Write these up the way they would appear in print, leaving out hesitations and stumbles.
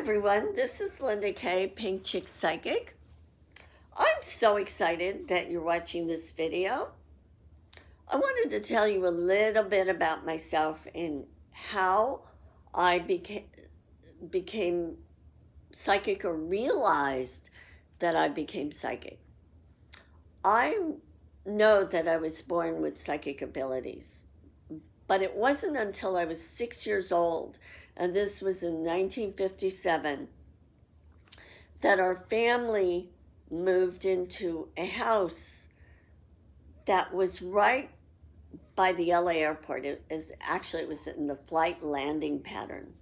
everyone, this is Linda Kay, Pink Chick Psychic. I'm so excited that you're watching this video. I wanted to tell you a little bit about myself and how I became psychic, or realized that I became psychic. I know that I was born with psychic abilities, but it wasn't until I was 6 years old, and this was in 1957, that our family moved into a house that was right by the LA airport. It was in the flight landing pattern.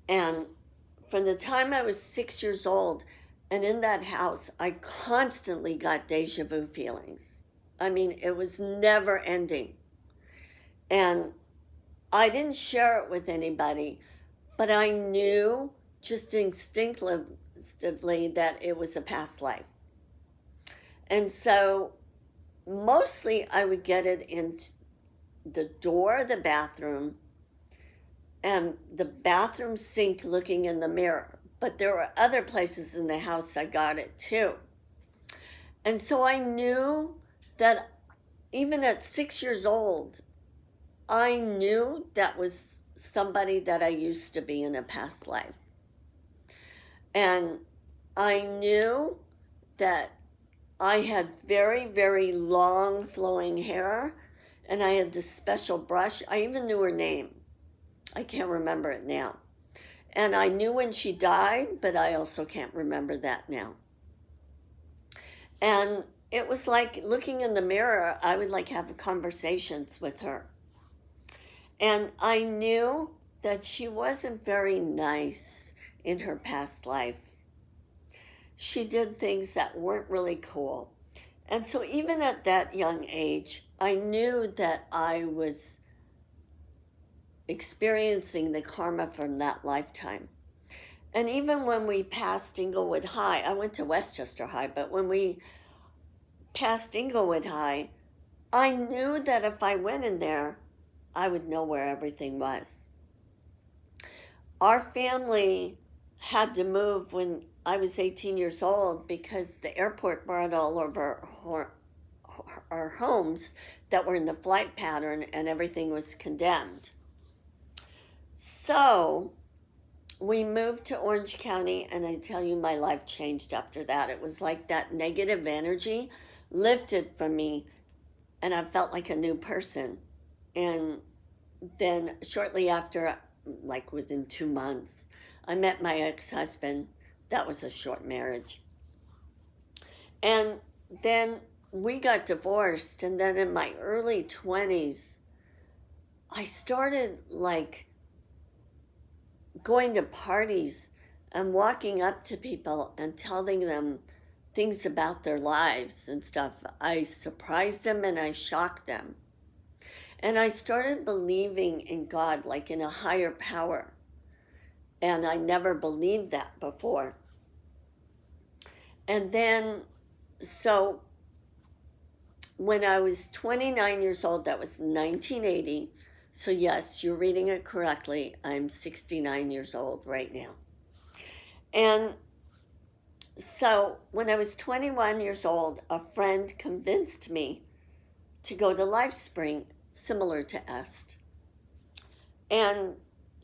And from the time I was 6 years old, and in that house, I constantly got deja vu feelings. I mean, it was never ending. And I didn't share it with anybody, but I knew just instinctively that it was a past life. And so mostly I would get it in the door of the bathroom and the bathroom sink looking in the mirror. But there were other places in the house I got it too. And so I knew that even at 6 years old, I knew that was somebody that I used to be in a past life. And I knew that I had very, very long flowing hair, and I had this special brush. I even knew her name. I can't remember it now. And I knew when she died, but I also can't remember that now. And it was like looking in the mirror, I would like have conversations with her. And I knew that she wasn't very nice in her past life. She did things that weren't really cool. And so even at that young age, I knew that I was experiencing the karma from that lifetime. And even when we passed Inglewood High, I went to Westchester High, but when we passed Inglewood High, I knew that if I went in there, I would know where everything was. Our family had to move when I was 18 years old because the airport brought all of our homes that were in the flight pattern, and everything was condemned. So we moved to Orange County, and I tell you, my life changed after that. It was like that negative energy lifted from me, and I felt like a new person. And then shortly after, like within 2 months, I met my ex-husband. That was a short marriage. And then we got divorced. And then in my early 20s, I started like going to parties and walking up to people and telling them things about their lives and stuff. I surprised them and I shocked them. And I started believing in God, like in a higher power. And I never believed that before. And then, so when I was 29 years old, that was 1980. So yes, you're reading it correctly. I'm 69 years old right now. And so when I was 21 years old, a friend convinced me to go to LifeSpring, similar to EST. And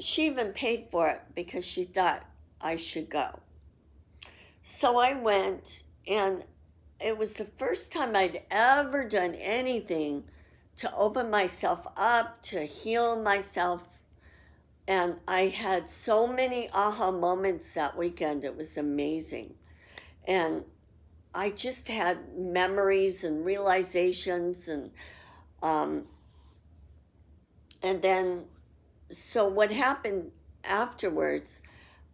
she even paid for it because she thought I should go. So I went, and it was the first time I'd ever done anything to open myself up, to heal myself. And I had so many aha moments that weekend. It was amazing. And I just had memories and realizations, and then, so what happened afterwards,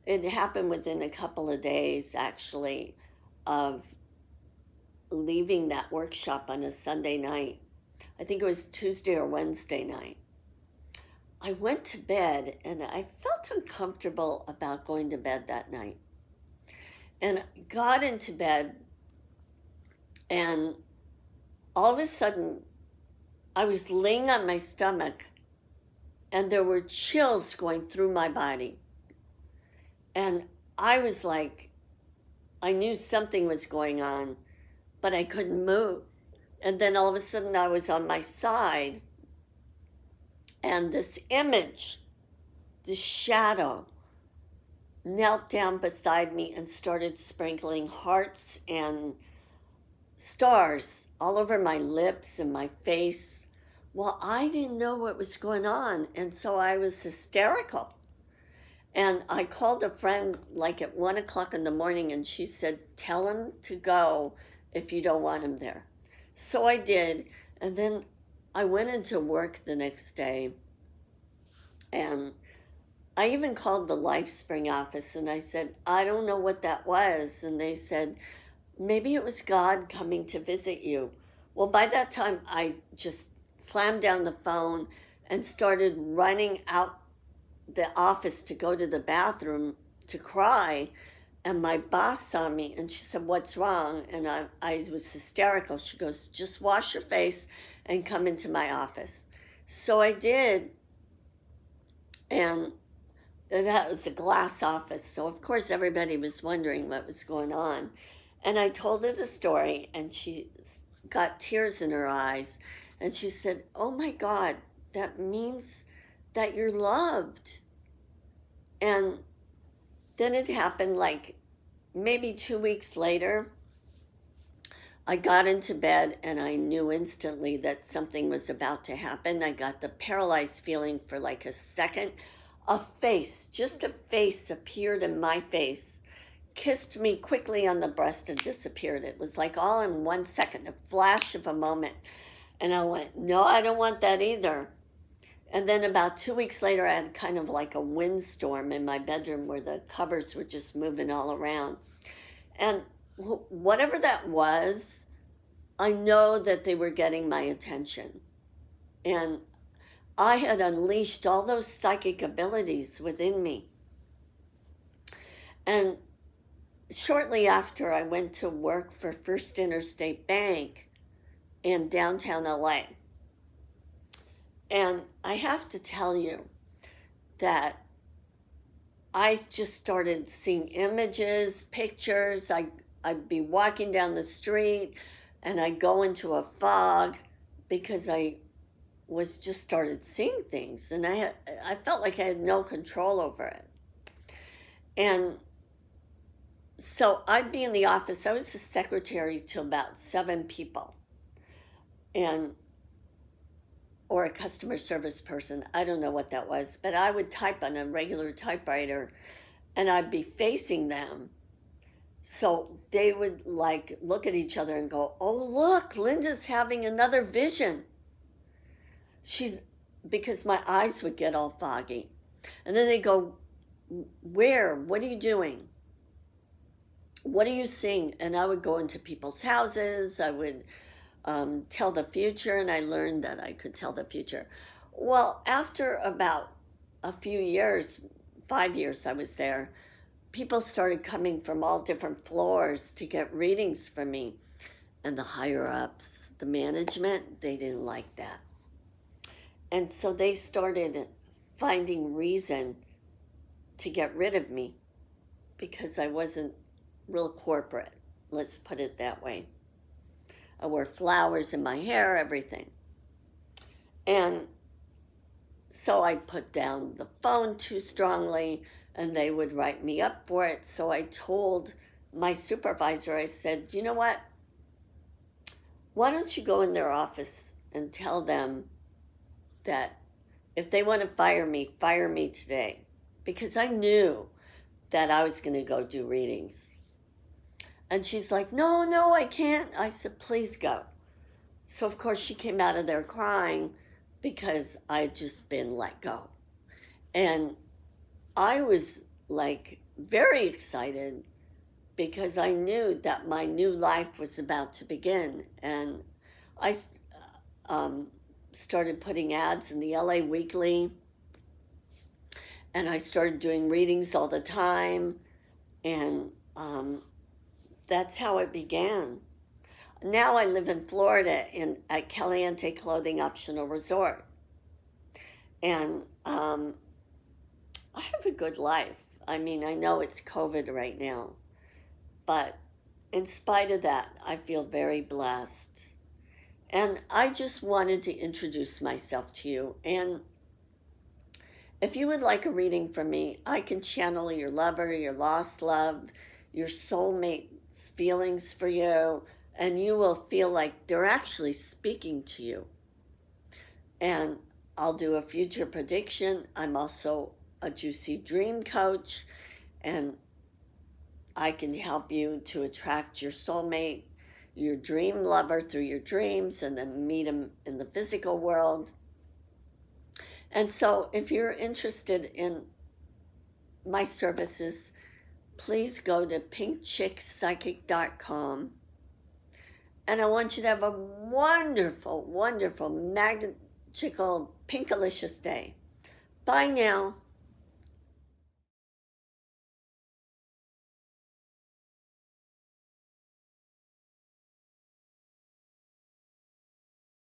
it happened within a couple of days, actually, of leaving that workshop on a Sunday night. I think it was Tuesday or Wednesday night. I went to bed, and I felt uncomfortable about going to bed that night. And got into bed, and all of a sudden, I was laying on my stomach, and there were chills going through my body. And I was like, I knew something was going on, but I couldn't move. And then all of a sudden I was on my side, and this image, this shadow, knelt down beside me and started sprinkling hearts and stars all over my lips and my face. Well, I didn't know what was going on, and so I was hysterical. And I called a friend like at 1 o'clock in the morning, and she said, "Tell him to go if you don't want him there." So I did, and then I went into work the next day, and I even called the LifeSpring office, and I said, "I don't know what that was." And they said, "Maybe it was God coming to visit you." Well, by that time, I just slammed down the phone and started running out the office to go to the bathroom to cry. And my boss saw me, and she said, "What's wrong?" And I was hysterical. She goes, "Just wash your face and come into my office." So I did, and that was a glass office. So, of course, everybody was wondering what was going on. And I told her the story, and she got tears in her eyes. And she said, "Oh my God, that means that you're loved." And then it happened like maybe 2 weeks later. I got into bed and I knew instantly that something was about to happen. I got the paralyzed feeling for like a second. A face, just a face appeared in my face, kissed me quickly on the breast and disappeared. It was like all in 1 second, a flash of a moment. And I went, "No, I don't want that either." And then about 2 weeks later, I had kind of like a windstorm in my bedroom where the covers were just moving all around. And whatever that was, I know that they were getting my attention. And I had unleashed all those psychic abilities within me. And shortly after, I went to work for First Interstate Bank in downtown LA. And I have to tell you that I just started seeing images, pictures. I'd be walking down the street and I'd go into a fog because I was just started seeing things, and I felt like I had no control over it. And so I'd be in the office. I was the secretary to about 7 people, and or a customer service person. I don't know what that was, but I would type on a regular typewriter and I'd be facing them. So they would like look at each other and go, "Oh, look, Linda's having another vision." Because my eyes would get all foggy. And then they go, "Where? What are you doing? What are you seeing?" And I would go into people's houses. I would tell the future, and I learned that I could tell the future. Well, after about a few years, 5 years I was there, people started coming from all different floors to get readings from me. And the higher ups, the management, they didn't like that. And so they started finding reason to get rid of me because I wasn't real corporate. Let's put it that way. I wore flowers in my hair, everything. And so I put down the phone too strongly, and they would write me up for it. So I told my supervisor, I said, "You know what? Why don't you go in their office and tell them that if they want to fire me today," because I knew that I was going to go do readings. And she's like, "No, I can't." I said, "Please go." So of course she came out of there crying because I'd just been let go. And I was like very excited because I knew that my new life was about to begin. And I started putting ads in the LA Weekly, and I started doing readings all the time, and that's how it began. Now I live in Florida at Caliente Clothing Optional Resort, and I have a good life. I mean, I know it's COVID right now, but in spite of that, I feel very blessed. And I just wanted to introduce myself to you. And if you would like a reading from me, I can channel your lover, your lost love, your soulmate's feelings for you, and you will feel like they're actually speaking to you. And I'll do a future prediction. I'm also a juicy dream coach, and I can help you to attract your soulmate, your dream lover through your dreams, and then meet him in the physical world. And so if you're interested in my services, please go to pinkchickpsychic.com. And I want you to have a wonderful, wonderful, magical, pinkalicious day. Bye now.